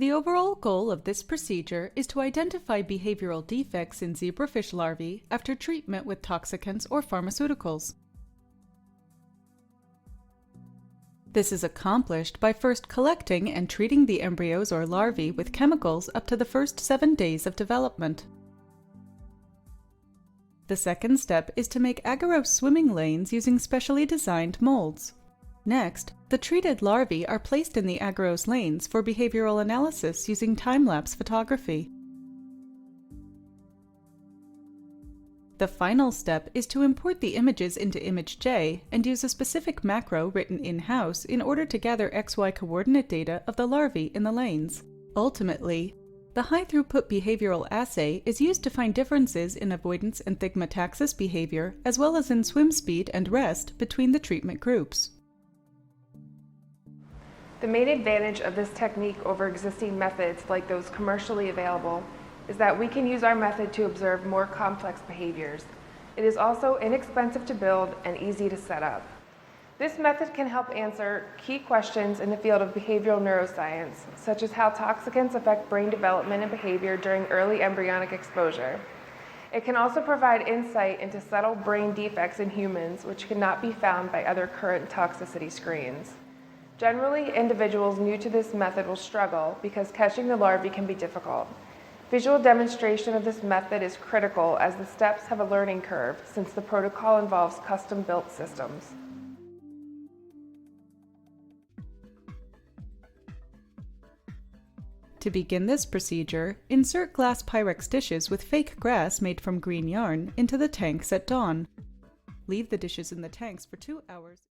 The overall goal of this procedure is to identify behavioral defects in zebrafish larvae after treatment with toxicants or pharmaceuticals. This is accomplished by first collecting and treating the embryos or larvae with chemicals up to the first 7 days of development. The second step is to make agarose swimming lanes using specially designed molds. Next, the treated larvae are placed in the agarose lanes for behavioral analysis using time-lapse photography. The final step is to import the images into ImageJ and use a specific macro written in-house in order to gather XY coordinate data of the larvae in the lanes. Ultimately, the high-throughput behavioral assay is used to find differences in avoidance and thigmotaxis behavior as well as in swim speed and rest between the treatment groups. The main advantage of this technique over existing methods like those commercially available is that we can use our method to observe more complex behaviors. It is also inexpensive to build and easy to set up. This method can help answer key questions in the field of behavioral neuroscience, such as how toxicants affect brain development and behavior during early embryonic exposure. It can also provide insight into subtle brain defects in humans, which cannot be found by other current toxicity screens. Generally, individuals new to this method will struggle because catching the larvae can be difficult. Visual demonstration of this method is critical as the steps have a learning curve since the protocol involves custom-built systems. To begin this procedure, insert glass Pyrex dishes with fake grass made from green yarn into the tanks at dawn. Leave the dishes in the tanks for 2 hours.